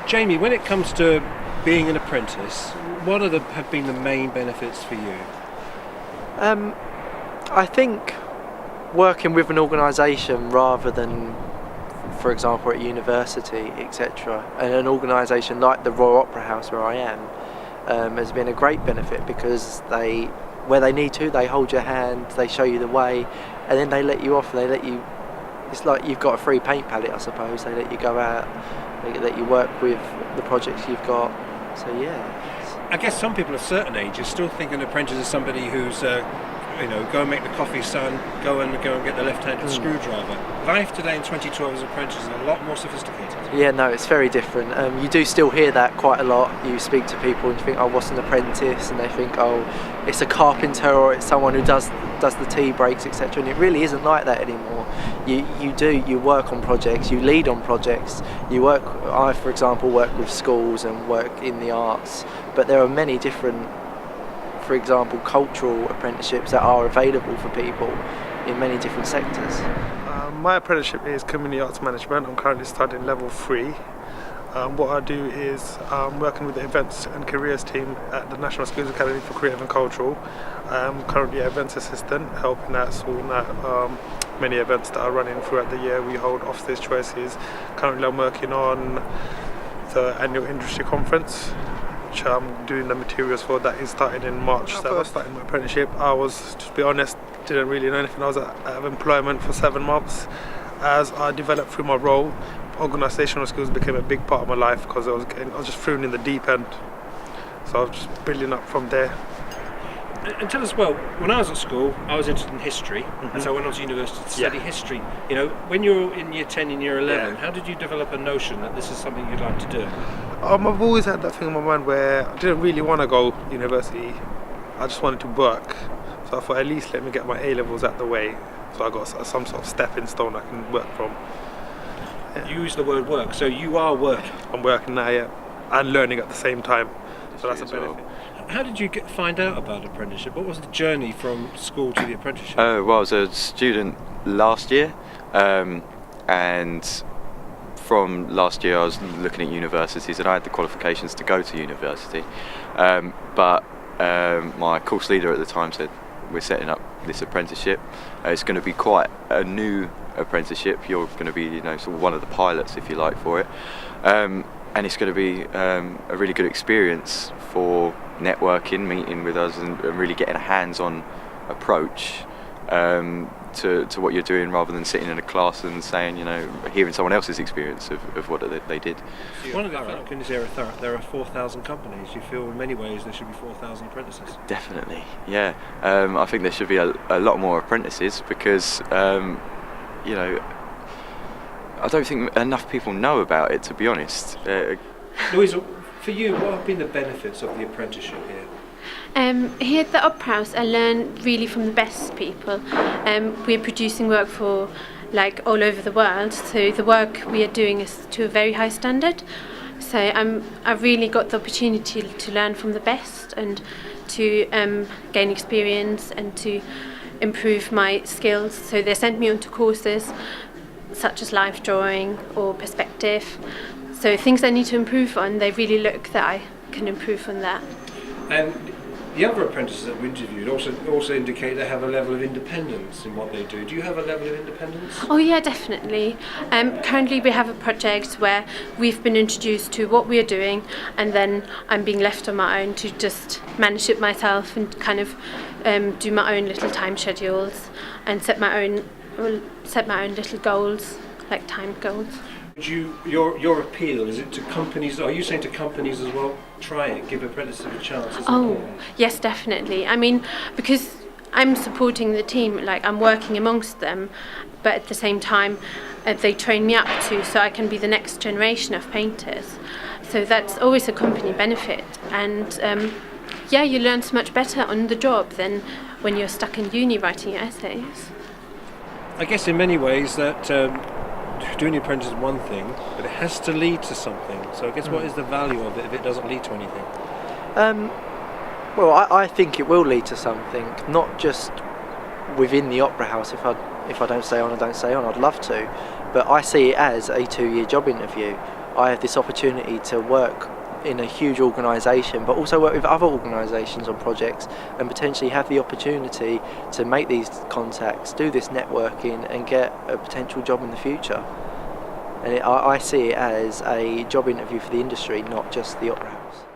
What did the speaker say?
Jamie, when it comes to being an apprentice, what have been the main benefits for you? I think working with an organisation rather than, for example, at university, etc., and an organisation like the Royal Opera House where I am has been a great benefit, because where they need to, they hold your hand, they show you the way, and then they let you off. It's like you've got a free paint palette, I suppose. They let you go out, they let you work with the projects you've got. So yeah. I guess some people of certain ages still think an apprentice is somebody who's go and make the coffee, son, go and get the left-handed screwdriver. Life today in 2012 as an apprentice is a lot more sophisticated. Yeah, no, it's very different. You do still hear that quite a lot. You speak to people and you think, oh, what's an apprentice? And they think, oh, it's a carpenter or it's someone who does the tea breaks, etc. And it really isn't like that anymore. You work on projects, you lead on projects. I, for example, work with schools and work in the arts, but there are many different, for example, cultural apprenticeships that are available for people in many different sectors. My apprenticeship is Community Arts Management. I'm currently studying level 3. What I do is working with the Events and Careers team at the National Skills Academy for Creative and Cultural. I'm currently an events assistant, helping out, sorting out many events that are running throughout the year. We hold Officers' Choices. Currently I'm working on the annual industry conference, which I'm doing the materials for. That is starting in March. So I was starting my apprenticeship. I was, to be honest, didn't really know anything. I was out of employment for 7 months. As I developed through my role, organisational skills became a big part of my life, because I was just thrown in the deep end. So I was just building up from there. And tell us, well, when I was at school, I was interested in history, and so I went on to university to study history. When you're in year 10 and year 11, how did you develop a notion that this is something you'd like to do? I've always had that thing in my mind where I didn't really want to go to university. I just wanted to work. So I thought, at least let me get my A-levels out the way, so I got some sort of stepping stone I can work from. Yeah. You use the word work, so you are working. I'm working now, yeah, and learning at the same time. So that's a benefit. How did you find out about apprenticeship? What was the journey from school to the apprenticeship? Well, I was a student last year, and from last year I was looking at universities, and I had the qualifications to go to university, but my course leader at the time said, we're setting up this apprenticeship. It's going to be quite a new apprenticeship. You're going to be, sort of one of the pilots, if you like, for it. And it's going to be a really good experience for networking, meeting with us, and really getting a hands-on approach to what you're doing, rather than sitting in a class and saying, hearing someone else's experience of what they did. One of the fact here at Thurrock, there are 4,000 companies. You feel in many ways there should be 4,000 apprentices? Definitely, yeah. I think there should be a lot more apprentices, because I don't think enough people know about it, to be honest. Louisa, for you, what have been the benefits of the apprenticeship here? Here at the Opera House, I learn really from the best people. We're producing work for all over the world, so the work we are doing is to a very high standard. So I've really got the opportunity to learn from the best, and to gain experience and to improve my skills. So they sent me onto courses such as live drawing or perspective. So things I need to improve on, they really look that I can improve on that. And the other apprentices that we interviewed also indicate they have a level of independence in what they do. Do you have a level of independence? Oh yeah, definitely. Currently we have a project where we've been introduced to what we are doing, and then I'm being left on my own to just manage it myself and kind of do my own little time schedules and set my own little goals, like time goals. Your appeal, is it to companies? Are you saying to companies as well, try it, give apprentices a chance? Yes, definitely. I mean, because I'm supporting the team, I'm working amongst them, but at the same time they train me up so I can be the next generation of painters. So that's always a company benefit, and you learn so much better on the job than when you're stuck in uni writing your essays. I guess in many ways that doing the apprentice is one thing, but it has to lead to something. So I guess what is the value of it if it doesn't lead to anything? Well, I think it will lead to something, not just within the Opera House. If I don't stay on, I don't stay on. I'd love to, but I see it as a 2-year job interview. I have this opportunity to work in a huge organisation, but also work with other organisations on projects and potentially have the opportunity to make these contacts, do this networking and get a potential job in the future. And I see it as a job interview for the industry, not just the Opera House.